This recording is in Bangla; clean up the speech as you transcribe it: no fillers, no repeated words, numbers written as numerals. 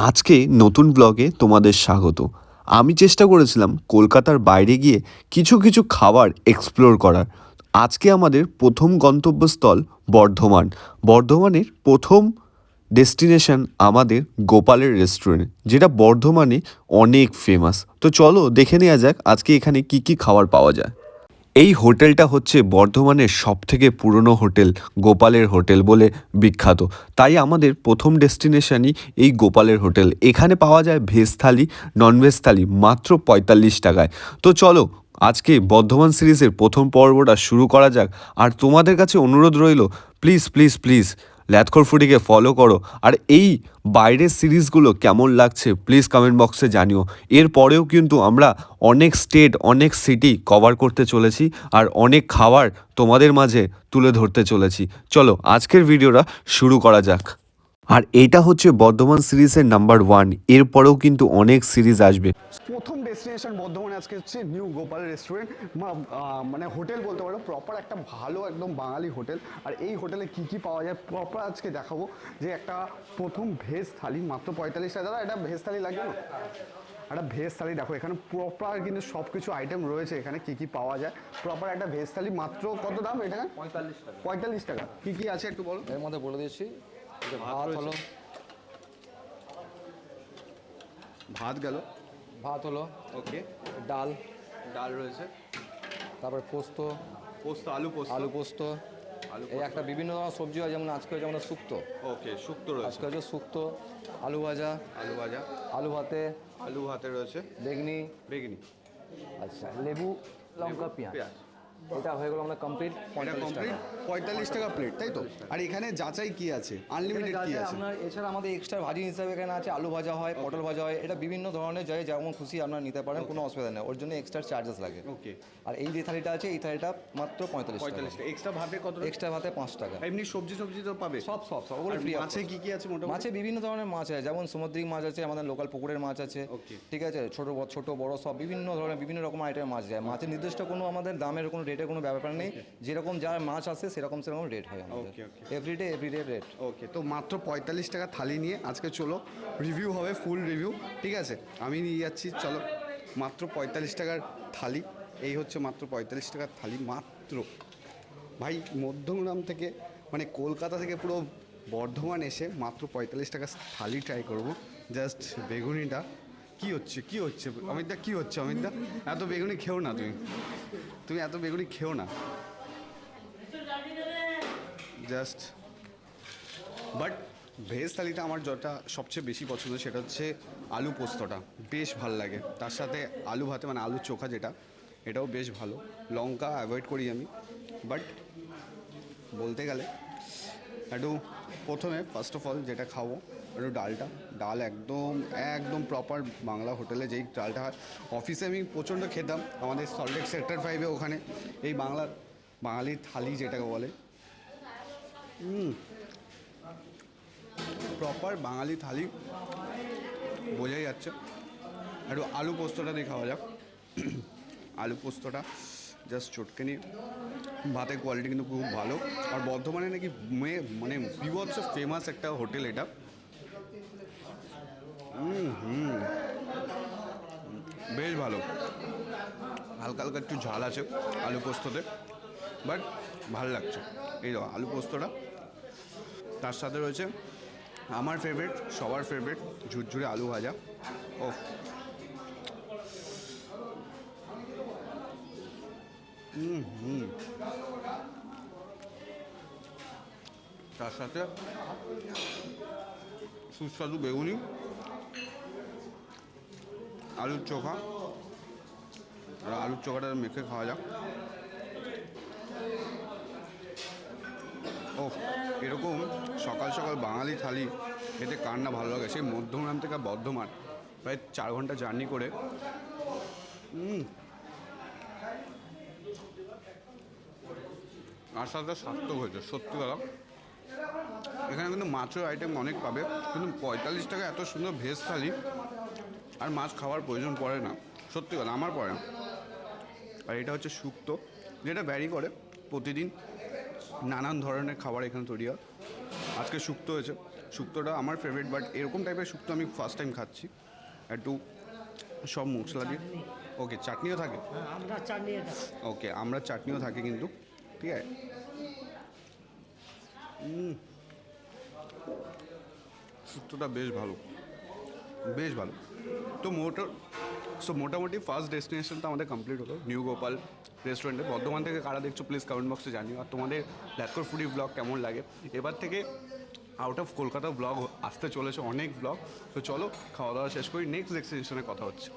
আজকে নতুন ব্লগে তোমাদের স্বাগত। আমি চেষ্টা করেছিলাম কলকাতার বাইরে গিয়ে কিছু কিছু খাবার এক্সপ্লোর করার। আজকে আমাদের প্রথম গন্তব্যস্থল বর্ধমান। বর্ধমানের প্রথম ডেস্টিনেশন আমাদের গোপালের রেস্টুরেন্ট, যেটা বর্ধমানে অনেক ফেমাস। তো চলো দেখে নেওয়া যাক আজকে এখানে কি কি খাবার পাওয়া যায়। এই হোটেলটা হচ্ছে বর্ধমানের সবথেকে পুরনো হোটেল, গোপালের হোটেল বলে বিখ্যাত। তাই আমাদের প্রথম ডেস্টিনেশনই এই গোপালের হোটেল। এখানে পাওয়া যায় ভেজ থালি, ননভেজ থালি মাত্র ৪৫ টাকায়। তো চলো আজকে বর্ধমান সিরিজের প্রথম পর্বটা শুরু করা যাক। আর তোমাদের কাছে অনুরোধ রইল, প্লিজ প্লিজ প্লিজ ল্যাথখোর ফুডিকে ফলো করো। আর এই বাইরের সিরিজগুলো কেমন লাগছে প্লিজ কমেন্ট বক্সে জানিও। এরপরেও কিন্তু আমরা অনেক স্টেট, অনেক সিটি কভার করতে চলেছি আর অনেক খাবার তোমাদের মাঝে তুলে ধরতে চলেছি। চলো আজকের ভিডিওটা শুরু করা যাক। আর এটা হচ্ছে বর্ধমান সিরিজের নাম্বার 1। এরপরেও কিন্তু অনেক সিরিজ আসবে। প্রথম ডেস্টিনেশন বর্ধমানে আজকে হচ্ছে নিউ গোপাল রেস্টুরেন্ট, মানে হোটেল বলতে পারো, প্রপার একটা ভালো একদম বাঙালি হোটেল। আর এই হোটেলে কি কি পাওয়া যায় প্রপার আজকে দেখাবো। যে একটা প্রথম ভেজ থালি মাত্র ৪৫ টাকা। দাদা এটা ভেজ থালি লাগবে না? একটা ভেজ থালি দেখো, এখানে প্রপার কিন্তু সব কিছু আইটেম রয়েছে। এখানে কি কি পাওয়া যায় প্রপার একটা ভেজ থালি মাত্র কত দাম এটা? ৪৫ টাকা। ৪৫ টাকা। কি কি আছে একটু বলো। এর মধ্যে বলে দিচ্ছি, ভাত হলো, ভাত গেল, ভাত হলো, ওকে, ডাল, ডাল রয়েছে, তারপরে পোস্ত, পোস্ত, আলু পোস্ত, আলু পোস্ত, এই একটা বিভিন্ন ধরনের সবজি হয়, যেমন আজকে হচ্ছে আমাদের শুক্তো। ওকে, শুক্তো আজকে হচ্ছে শুক্তো, আলু ভাজা, আলু ভাজা, আলু ভাতে, আলু ভাতে রয়েছে, বেগনি, বেগনি, আচ্ছা লেবু, লঙ্কা, পেঁয়াজ। পেঁয়াজ। এটা হয়ে গেল আমাদের কমপ্লিট এটা ৪৫ কমপ্লিট টাকা। ৪৫ টাকা প্লেট, তাই তো? আর এখানে যাচাই কি আছে, আনলিমিটেড কি আছে? আপনার এছাড়া আমাদের এক্সট্রা ভাজি হিসাবে এখানে আছে, আলু ভাজা হয়, পটল ভাজা হয়, এটা বিভিন্ন ধরনের যায়, যেমন খুশি আপনারা নিতে পারেন, কোনো অসুবিধা নেই। ওর জন্য এক্সট্রা চার্জেস লাগে। ওকে, আর এই যে থালিটা আছে, এই থালিটা মাত্র ৪৫ টাকা। ৪৫ টাকা। এক্সট্রা ভাতে কত? এক্সট্রা ভাতে 5 টাকা। এমনি সবজি তো পাবে? সব ওগুলো ফ্রি। মাছে কি কি আছে মোটামুটি? মাছে বিভিন্ন ধরনের মাছ আছে, যেমন সামুদ্রিক মাছ আছে, আমাদের লোকাল পুকুরের মাছ আছে। ওকে, ঠিক আছে, ছোট বড় সব বিভিন্ন ধরনের বিভিন্ন রকম আইটেম মাছ যায়। মাছের নির্দিষ্ট কোনো আমাদের দামের কোনো রেটের কোনো ব্যাপার নেই, যেরকম যার মাছ আসে সেরকম রেট হয় আমাদের। ওকে, ওকে, এভরিডে রেট। ওকে। তো মাত্র ৪৫ টাকা থালি নিয়ে আজকে চলো রিভিউ হবে, ফুল রিভিউ। ঠিক আছে, আমি নিয়ে যাচ্ছি, চলো। মাত্র ৪৫ টাকার থালি, এই হচ্ছে মাত্র ৪৫ টাকার থালি মাত্র। ভাই মধ্যমগ্রাম থেকে, মানে কলকাতা থেকে পুরো বর্ধমান এসে মাত্র ৪৫ টাকা থালি ট্রাই করব। জাস্ট বেগুনিটা কি হচ্ছে অমিতদা, কি হচ্ছে অমিতদা? এত বেগুনি খেও না, তুমি এত বেগুনি খেও না, জাস্ট। বাট ভেজ থালিটা আমার যেটা সবচেয়ে বেশি পছন্দ সেটা হচ্ছে আলু পোস্তটা, বেশ ভাল লাগে। তার সাথে আলু ভাতে, মানে আলু চোখা যেটা, এটাও বেশ ভালো। লঙ্কা অ্যাভয়েড করি আমি, বাট বলতে গেলে একটু প্রথমে ফার্স্ট অফ অল যেটা খাবো একটু ডাল একদম একদম প্রপার বাংলা হোটেলে যেই ডালটা হয়। অফিসে আমি প্রচণ্ড খেতাম, আমাদের সল্টলেক সেক্টর 5-এ, ওখানে এই বাঙালির থালি যেটাকে বলে, প্রপার বাঙালি থালি বোঝাই যাচ্ছে। একটু আলু পোস্তটা দিয়ে খাওয়া যাক। আলু পোস্তটা জাস্ট চটকে নিয়ে, ভাতের কোয়ালিটি কিন্তু খুব ভালো। আর বর্ধমানে নাকি মানে বিভৎস ফেমাস একটা হোটেল এটা। বেশ ভালো, হালকা হালকা একটু ঝাল আছে আলু পোস্ততে, বাট ভালো লাগছে। এই দেখো আলু পোস্তটা, তার সাথে রয়েছে আমার ফেভারিট, সবার ফেভারিট ঝুরঝুরে আলু ভাজা। ও তার সাথে সুস্বাদু বেগুনি, আলুর চোখা, আর আলুর চোখাটা মেখে খাওয়া যাক। ও এরকম সকাল সকাল বাঙালি থালি এতে কার না ভালো লাগে। সেই মধ্যমগ্রাম থেকে বর্ধমান প্রায় 4 ঘন্টা জার্নি করে। আর সাথে সার্থক হয়েছে সত্যি কথা। এখানে কিন্তু মাছের আইটেম অনেক পাবে, কিন্তু ৪৫ টাকা এত সুন্দর ভেজ থালি আর মাছ খাওয়ার প্রয়োজন পড়ে না, সত্যি কথা আমার পড়ে না। আর এটা হচ্ছে শুক্তো, যেটা ভ্যারি করে, প্রতিদিন নানান ধরনের খাবার এখানে তৈরি হয়। আজকে শুক্তো হয়েছে, শুক্তোটা আমার ফেভারিট, বাট এরকম টাইপের শুক্তো আমি ফার্স্ট টাইম খাচ্ছি। একটু সব মশলা দিয়ে, ওকে চাটনিও থাকে, আমরা চাটনি এটা ওকে আমরা চাটনিও থাকে কিন্তু, ঠিক আছে। শুক্তোটা বেশ ভালো, বেশ ভালো। তো মোটামুটি ফার্স্ট ডেস্টিনেশনটা আমাদের কমপ্লিট হলো নিউ গোপাল রেস্টুরেন্টে। বর্ধমান থেকে কারা দেখছো প্লিজ কমেন্ট বক্সে জানিও। আর তোমাদের ল্যাটকোর ফুডি ব্লগ কেমন লাগে? এবার থেকে আউট অফ কলকাতা ব্লগ আসতে চলেছে, অনেক ব্লগ। তো চলো খাওয়া দাওয়া শেষ করি, নেক্সট ডেস্টিনেশনে কথা হচ্ছে।